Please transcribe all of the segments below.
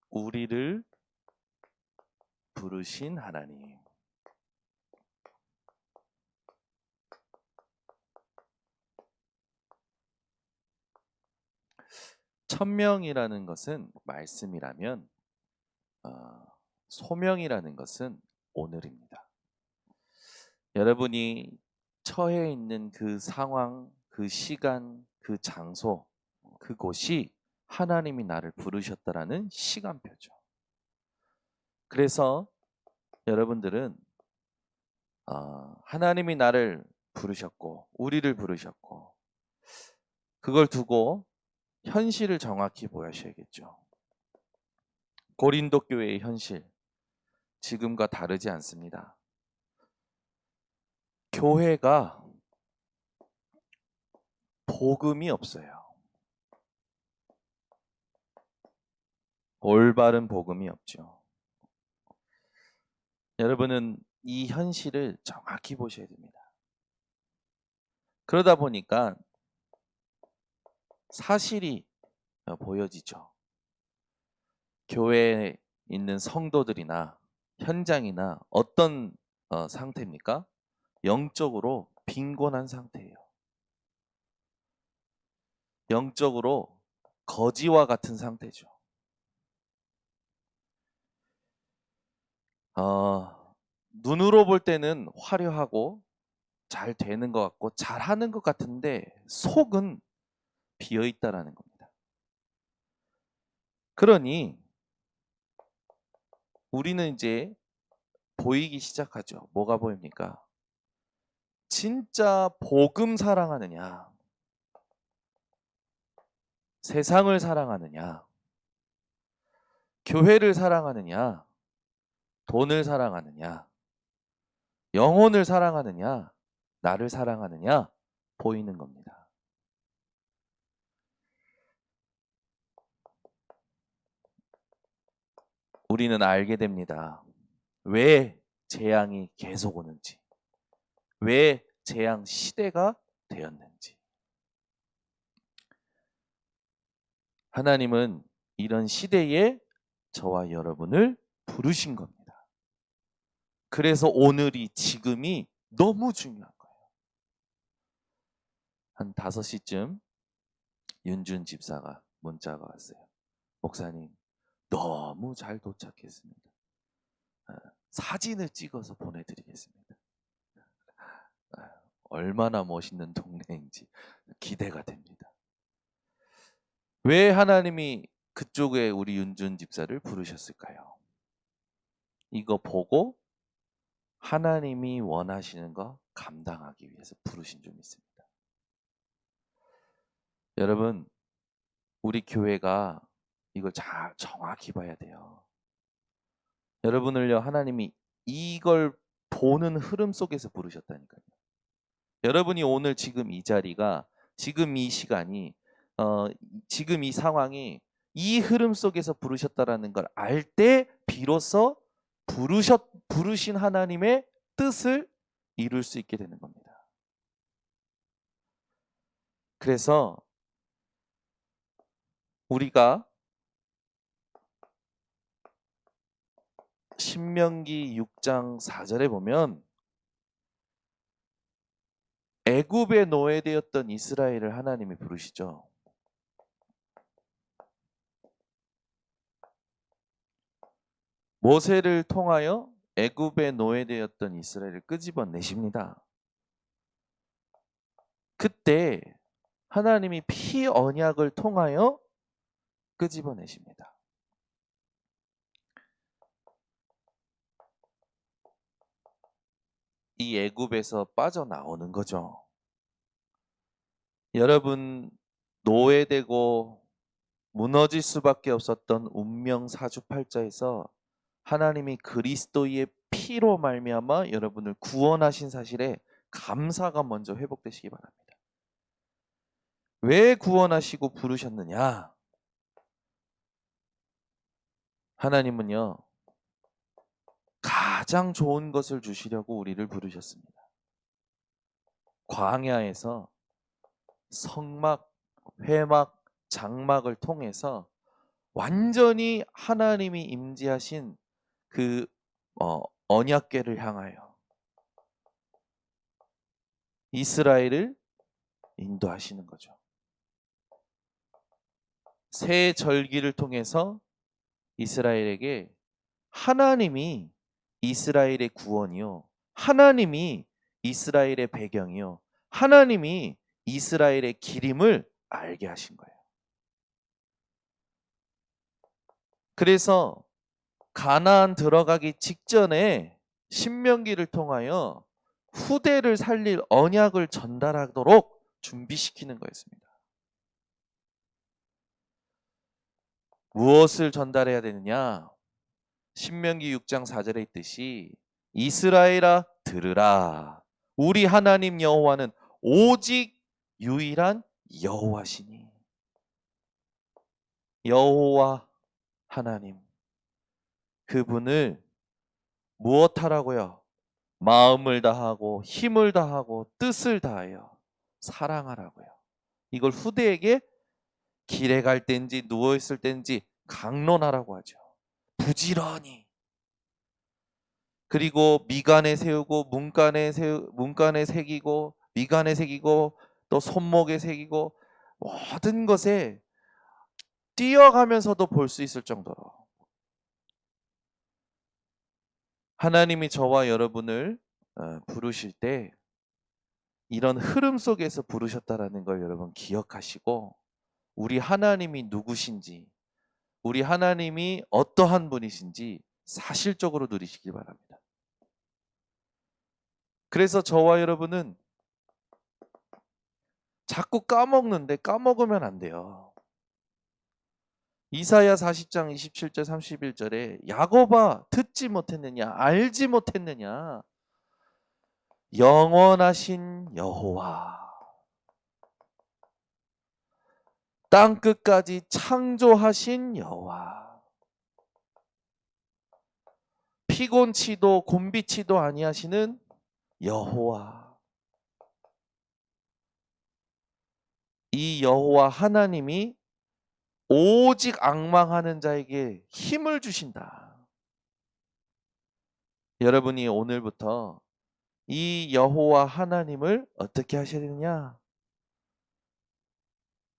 우리를 부르신 하나님. 천명이라는 것은 말씀이라면 소명이라는 것은 오늘입니다. 여러분이 처해 있는 그 상황, 그 시간, 그 장소, 그곳이 하나님이 나를 부르셨다라는 시간표죠. 그래서 여러분들은 하나님이 나를 부르셨고 우리를 부르셨고 그걸 두고 현실을 정확히 보셔야겠죠. 고린도 교회의 현실 지금과 다르지 않습니다. 교회가 복음이 없어요. 올바른 복음이 없죠. 여러분은 이 현실을 정확히 보셔야 됩니다. 그러다 보니까 사실이 보여지죠. 교회에 있는 성도들이나 현장이나 어떤 상태입니까? 영적으로 빈곤한 상태예요. 영적으로 거지와 같은 상태죠. 눈으로 볼 때는 화려하고 잘 되는 것 같고 잘하는 것 같은데 속은 비어 있다라는 겁니다. 그러니 우리는 이제 보이기 시작하죠. 뭐가 보입니까? 진짜 복음 사랑하느냐, 세상을 사랑하느냐, 교회를 사랑하느냐, 돈을 사랑하느냐, 영혼을 사랑하느냐, 나를 사랑하느냐 보이는 겁니다. 우리는 알게 됩니다. 왜 재앙이 계속 오는지, 왜 재앙 시대가 되었는지. 하나님은 이런 시대에 저와 여러분을 부르신 겁니다. 그래서 오늘이 지금이 너무 중요한 거예요. 한 5시쯤 윤준 집사가 문자가 왔어요. 목사님, 너무 잘 도착했습니다. 사진을 찍어서 보내드리겠습니다. 얼마나 멋있는 동네인지 기대가 됩니다. 왜 하나님이 그쪽에 우리 윤준 집사를 부르셨을까요? 이거 보고 하나님이 원하시는 거 감당하기 위해서 부르신 줄 믿습니다. 여러분, 우리 교회가 이걸 잘 정확히 봐야 돼요. 여러분을요, 하나님이 이걸 보는 흐름 속에서 부르셨다니까요. 여러분이 오늘 지금 이 자리가, 지금 이 시간이, 지금 이 상황이 이 흐름 속에서 부르셨다라는 걸 알 때 비로소 부르신 하나님의 뜻을 이룰 수 있게 되는 겁니다. 그래서 우리가 신명기 6장 4절에 보면 애굽에 노예되었던 이스라엘을 하나님이 부르시죠. 모세를 통하여 애굽에 노예되었던 이스라엘을 끄집어내십니다. 그때 하나님이 피 언약을 통하여 끄집어내십니다. 이 애굽에서 빠져나오는 거죠. 여러분, 노예되고 무너질 수밖에 없었던 운명 사주팔자에서 하나님이 그리스도의 피로 말미암아 여러분을 구원하신 사실에 감사가 먼저 회복되시기 바랍니다. 왜 구원하시고 부르셨느냐? 하나님은요, 가장 좋은 것을 주시려고 우리를 부르셨습니다. 광야에서 성막, 회막, 장막을 통해서 완전히 하나님이 임재하신 그 언약궤를 향하여 이스라엘을 인도하시는 거죠. 새 절기를 통해서 이스라엘에게 하나님이 이스라엘의 구원이요, 하나님이 이스라엘의 배경이요, 하나님이 이스라엘의 길임을 알게 하신 거예요. 그래서 가나안 들어가기 직전에 신명기를 통하여 후대를 살릴 언약을 전달하도록 준비시키는 거였습니다. 무엇을 전달해야 되느냐? 신명기 6장 4절에 있듯이 이스라엘아 들으라. 우리 하나님 여호와는 오직 유일한 여호와시니. 여호와 하나님, 그분을 무엇하라고요? 마음을 다하고 힘을 다하고 뜻을 다하여 사랑하라고요. 이걸 후대에게 길에 갈 때인지 누워있을 때인지 강론하라고 하죠. 부지런히. 그리고 미간에 세우고 문간에 새기고 미간에 새기고 또 손목에 새기고 모든 것에 뛰어가면서도 볼 수 있을 정도로 하나님이 저와 여러분을 부르실 때 이런 흐름 속에서 부르셨다라는 걸 여러분 기억하시고, 우리 하나님이 누구신지, 우리 하나님이 어떠한 분이신지 사실적으로 누리시기 바랍니다. 그래서 저와 여러분은 자꾸 까먹는데 까먹으면 안 돼요. 이사야 40장 27절 31절에 야곱아 듣지 못했느냐, 알지 못했느냐, 영원하신 여호와, 땅끝까지 창조하신 여호와, 피곤치도 곤비치도 아니하시는 여호와, 이 여호와 하나님이 오직 앙망하는 자에게 힘을 주신다. 여러분이 오늘부터 이 여호와 하나님을 어떻게 하셔야 되느냐?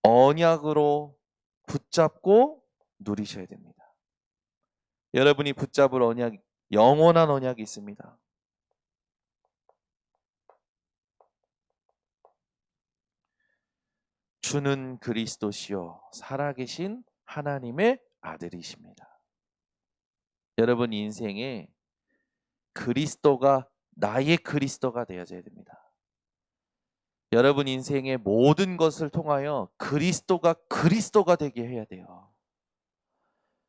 언약으로 붙잡고 누리셔야 됩니다. 여러분이 붙잡을 언약, 영원한 언약이 있습니다. 주는 그리스도시요 살아계신 하나님의 아들이십니다. 여러분 인생에 그리스도가 나의 그리스도가 되어져야 됩니다. 여러분 인생의 모든 것을 통하여 그리스도가 되게 해야 돼요.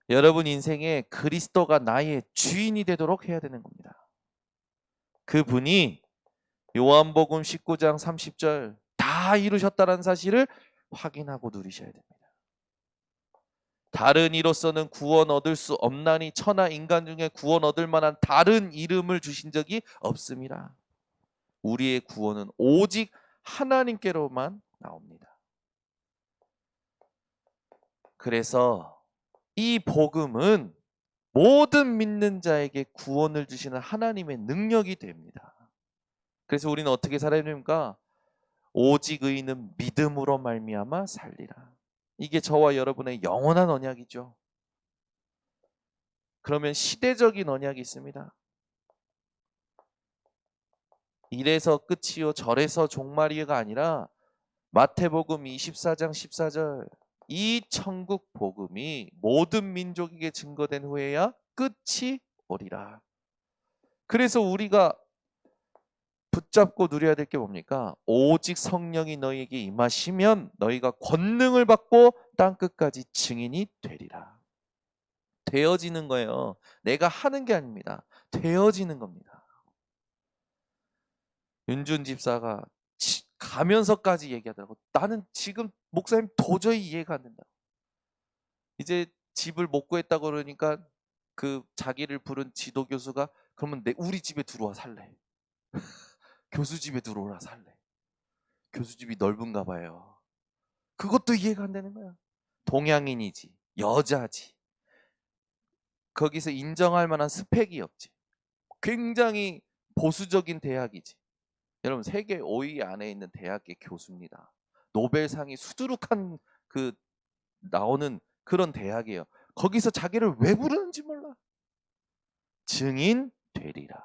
여러분 인생에 그리스도가 나의 주인이 되도록 해야 되는 겁니다. 그분이 요한복음 19장 30절 다 이루셨다는 사실을 확인하고 누리셔야 됩니다. 다른 이로서는 구원 얻을 수 없나니 천하 인간 중에 구원 얻을 만한 다른 이름을 주신 적이 없습니다. 우리의 구원은 오직 하나님께로만 나옵니다. 그래서 이 복음은 모든 믿는 자에게 구원을 주시는 하나님의 능력이 됩니다. 그래서 우리는 어떻게 살아야 됩니까? 오직 의인은 믿음으로 말미암아 살리라. 이게 저와 여러분의 영원한 언약이죠. 그러면 시대적인 언약이 있습니다. 이래서 끝이요 저래서 종말이가 아니라 마태복음 24장 14절 이 천국 복음이 모든 민족에게 증거된 후에야 끝이 오리라. 그래서 우리가 붙잡고 누려야 될 게 뭡니까? 오직 성령이 너희에게 임하시면 너희가 권능을 받고 땅끝까지 증인이 되리라. 되어지는 거예요. 내가 하는 게 아닙니다. 되어지는 겁니다. 윤준 집사가 가면서까지 얘기하더라고. 나는 지금 목사님 도저히 이해가 안 된다. 이제 집을 못 구했다고 그러니까 그 자기를 부른 지도 교수가 그러면 우리 집에 들어와 살래. 교수 집에 들어오라 살래. 교수 집이 넓은가 봐요. 그것도 이해가 안 되는 거야. 동양인이지. 여자지. 거기서 인정할 만한 스펙이 없지. 굉장히 보수적인 대학이지. 여러분 세계 5위 안에 있는 대학의 교수입니다. 노벨상이 수두룩한 그 나오는 그런 대학이에요. 거기서 자기를 왜 부르는지 몰라. 증인 되리라.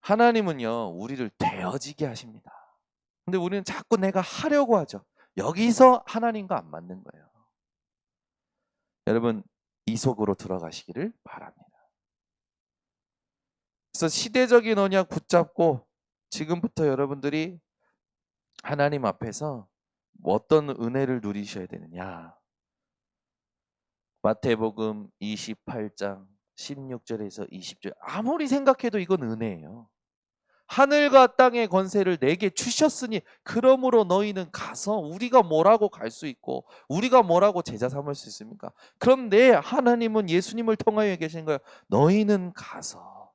하나님은요 우리를 되어지게 하십니다. 근데 우리는 자꾸 내가 하려고 하죠. 여기서 하나님과 안 맞는 거예요. 여러분 이 속으로 들어가시기를 바랍니다. 그래서 시대적인 언약 붙잡고 지금부터 여러분들이 하나님 앞에서 어떤 은혜를 누리셔야 되느냐. 마태복음 28장 16절에서 20절. 아무리 생각해도 이건 은혜예요. 하늘과 땅의 권세를 내게 주셨으니 그러므로 너희는 가서. 우리가 뭐라고 갈 수 있고 우리가 뭐라고 제자 삼을 수 있습니까? 그런데 하나님은 예수님을 통하여 계신 거예요. 너희는 가서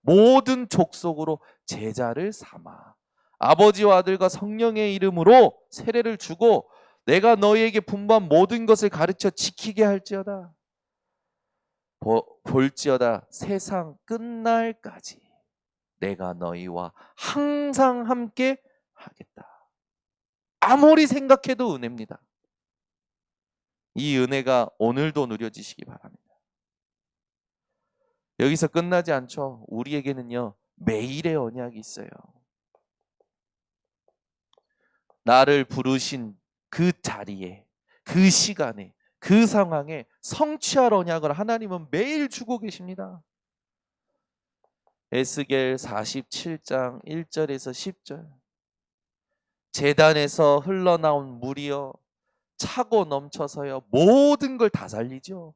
모든 족속으로 제자를 삼아 아버지와 아들과 성령의 이름으로 세례를 주고 내가 너희에게 분부한 모든 것을 가르쳐 지키게 할지어다. 볼지어다 세상 끝날까지 내가 너희와 항상 함께 하겠다. 아무리 생각해도 은혜입니다. 이 은혜가 오늘도 누려지시기 바랍니다. 여기서 끝나지 않죠. 우리에게는요 매일의 언약이 있어요. 나를 부르신 그 자리에, 그 시간에, 그 상황에 성취할 언약을 하나님은 매일 주고 계십니다. 에스겔 47장 1절에서 10절. 제단에서 흘러나온 물이여 차고 넘쳐서요 모든 걸 다 살리죠.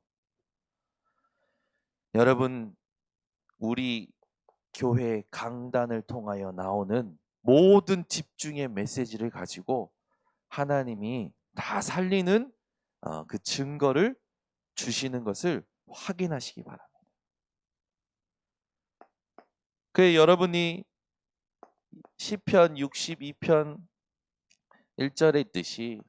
여러분 우리 교회 강단을 통하여 나오는 모든 집중의 메시지를 가지고 하나님이 다 살리는 그 증거를 주시는 것을 확인하시기 바랍니다. 그래 여러분이 시편 62편 1절에 있듯이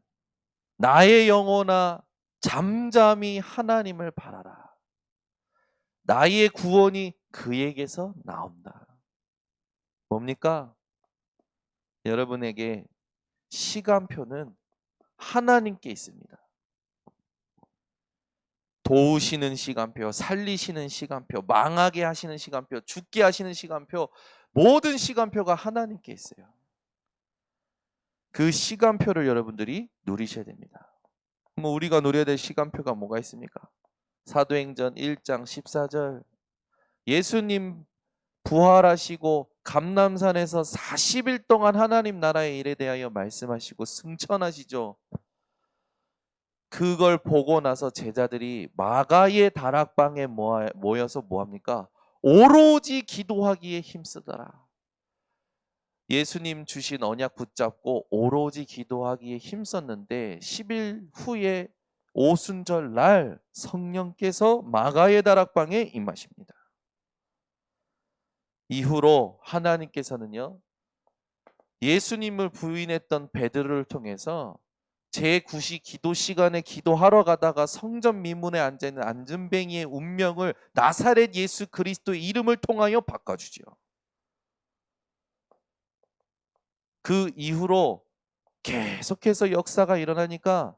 나의 영혼아 잠잠히 하나님을 바라라. 나의 구원이 그에게서 나온다. 뭡니까? 여러분에게 시간표는 하나님께 있습니다. 도우시는 시간표, 살리시는 시간표, 망하게 하시는 시간표, 죽게 하시는 시간표, 모든 시간표가 하나님께 있어요. 그 시간표를 여러분들이 누리셔야 됩니다. 뭐 우리가 누려야 될 시간표가 뭐가 있습니까? 사도행전 1장 14절. 예수님 부활하시고 감람산에서 40일 동안 하나님 나라의 일에 대하여 말씀하시고 승천하시죠. 그걸 보고 나서 제자들이 마가의 다락방에 모여서 뭐합니까? 오로지 기도하기에 힘쓰더라. 예수님 주신 언약 붙잡고 오로지 기도하기에 힘썼는데 10일 후에 오순절 날 성령께서 마가의 다락방에 임하십니다. 이후로 하나님께서는요 예수님을 부인했던 베드로를 통해서 제9시 기도 시간에 기도하러 가다가 성전 미문에 앉아있는 안전뱅이의 운명을 나사렛 예수 그리스도의 이름을 통하여 바꿔주죠. 그 이후로 계속해서 역사가 일어나니까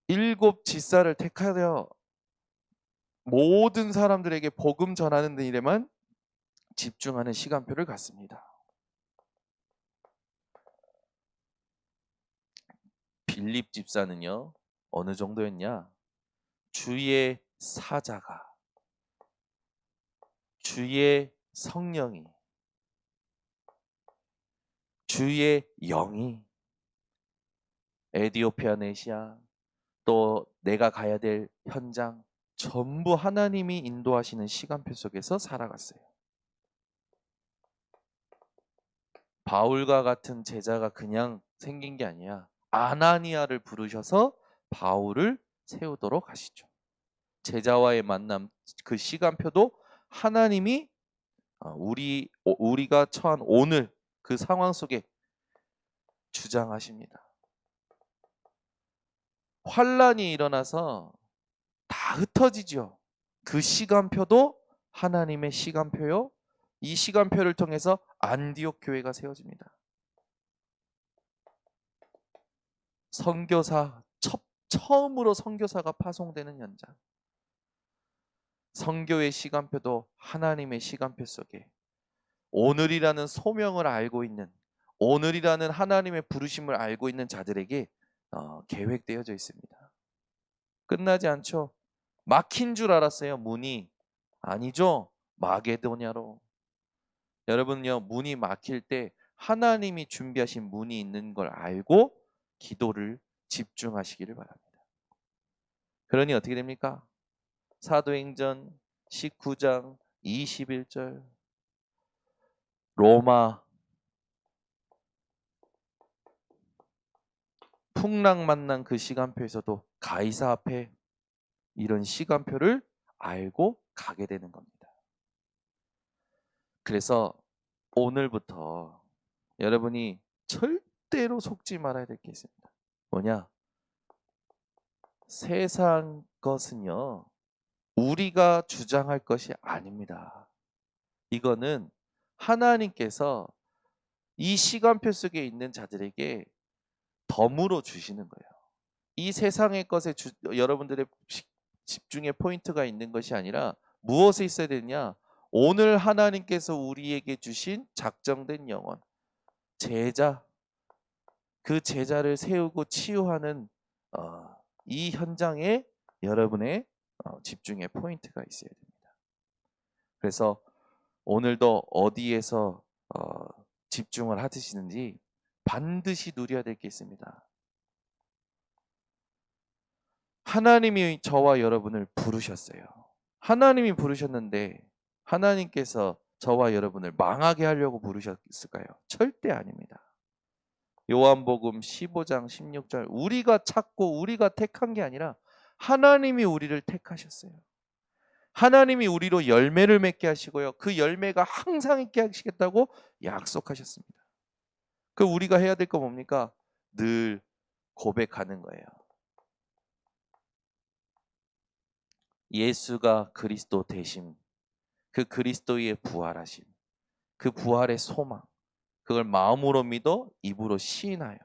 7 지사를 택하여 모든 사람들에게 복음 전하는 일에만 집중하는 시간표를 갖습니다. 빌립 집사는요 어느 정도였냐? 주의 사자가, 주의 성령이, 주의 영이 에디오피아 내시아 또 내가 가야 될 현장 전부 하나님이 인도하시는 시간표 속에서 살아갔어요. 바울과 같은 제자가 그냥 생긴 게 아니야. 아나니아를 부르셔서 바울을 세우도록 하시죠. 제자와의 만남 그 시간표도 하나님이 우리가 처한 오늘 그 상황 속에 주장하십니다. 환란이 일어나서 다 흩어지죠. 그 시간표도 하나님의 시간표요. 이 시간표를 통해서 안디옥 교회가 세워집니다. 선교사 처음으로 선교사가 파송되는 현장. 선교의 시간표도 하나님의 시간표 속에 오늘이라는 소명을 알고 있는, 오늘이라는 하나님의 부르심을 알고 있는 자들에게 계획되어져 있습니다. 끝나지 않죠. 막힌 줄 알았어요. 문이. 아니죠. 마게도냐로. 여러분요, 문이 막힐 때 하나님이 준비하신 문이 있는 걸 알고 기도를 집중하시기를 바랍니다. 그러니 어떻게 됩니까? 사도행전 19장 21절 로마 풍랑만난 그 시간표에서도 가이사 앞에 이런 시간표를 알고 가게 되는 겁니다. 그래서 오늘부터 여러분이 절대로 속지 말아야 될 게 있습니다. 뭐냐? 세상 것은요, 우리가 주장할 것이 아닙니다. 이거는 하나님께서 이 시간표 속에 있는 자들에게 덤으로 주시는 거예요. 이 세상의 것에 여러분들의 집중의 포인트가 있는 것이 아니라 무엇에 있어야 되느냐? 오늘 하나님께서 우리에게 주신 작정된 영혼, 제자, 그 제자를 세우고 치유하는 이 현장에 여러분의 집중의 포인트가 있어야 됩니다. 그래서 오늘도 어디에서 집중을 하시는지 반드시 누려야 될 게 있습니다. 하나님이 저와 여러분을 부르셨어요. 하나님이 부르셨는데 하나님께서 저와 여러분을 망하게 하려고 부르셨을까요? 절대 아닙니다. 요한복음 15장 16절 우리가 찾고 우리가 택한 게 아니라 하나님이 우리를 택하셨어요. 하나님이 우리로 열매를 맺게 하시고요. 그 열매가 항상 있게 하시겠다고 약속하셨습니다. 그 우리가 해야 될 거 뭡니까? 늘 고백하는 거예요. 예수가 그리스도 되심, 그 그리스도의 부활하심, 그 부활의 소망, 그걸 마음으로 믿어 입으로 시인하여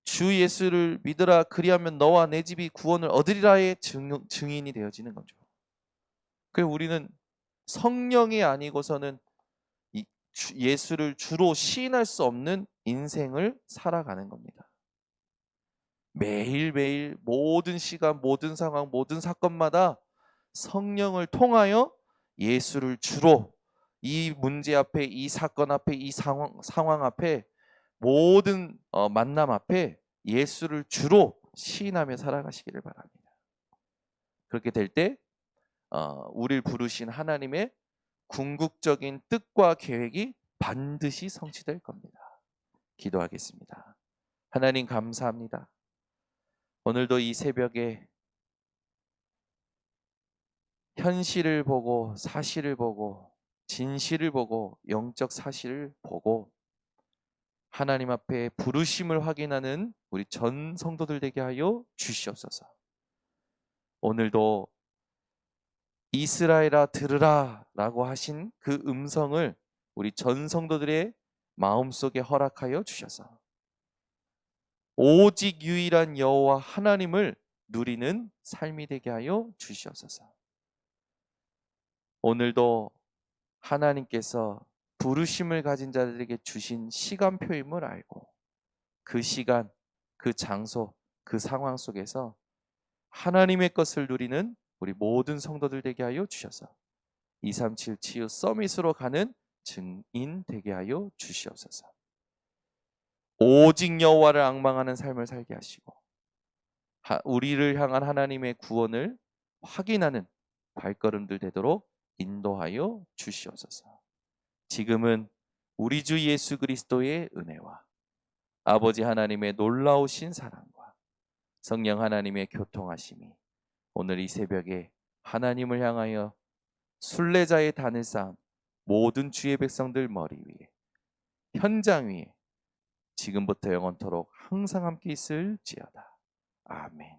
주 예수를 믿으라 그리하면 너와 내 집이 구원을 얻으리라의 증인이 되어지는 거죠. 그래서 우리는 성령이 아니고서는 예수를 주로 시인할 수 없는 인생을 살아가는 겁니다. 매일매일 모든 시간, 모든 상황, 모든 사건마다 성령을 통하여 예수를 주로 이 문제 앞에, 이 사건 앞에, 이 상황 앞에, 모든 만남 앞에 예수를 주로 시인하며 살아가시기를 바랍니다. 그렇게 될 때 우리를 부르신 하나님의 궁극적인 뜻과 계획이 반드시 성취될 겁니다. 기도하겠습니다. 하나님 감사합니다. 오늘도 이 새벽에 현실을 보고 사실을 보고 진실을 보고 영적 사실을 보고 하나님 앞에 부르심을 확인하는 우리 전 성도들 되게 하여 주시옵소서. 오늘도 이스라엘아 들으라 라고 하신 그 음성을 우리 전 성도들의 마음속에 허락하여 주셔서 오직 유일한 여호와 하나님을 누리는 삶이 되게 하여 주시옵소서. 오늘도 하나님께서 부르심을 가진 자들에게 주신 시간표임을 알고 그 시간, 그 장소, 그 상황 속에서 하나님의 것을 누리는 우리 모든 성도들 되게 하여 주셔서 237 치유 서밋으로 가는 증인 되게 하여 주시옵소서. 오직 여호와를 앙망하는 삶을 살게 하시고 우리를 향한 하나님의 구원을 확인하는 발걸음들 되도록 인도하여 주시옵소서. 지금은 우리 주 예수 그리스도의 은혜와 아버지 하나님의 놀라우신 사랑과 성령 하나님의 교통하심이 오늘 이 새벽에 하나님을 향하여 순례자의 단을 쌓은 모든 주의 백성들 머리 위에 현장 위에 지금부터 영원토록 항상 함께 있을지어다. 아멘.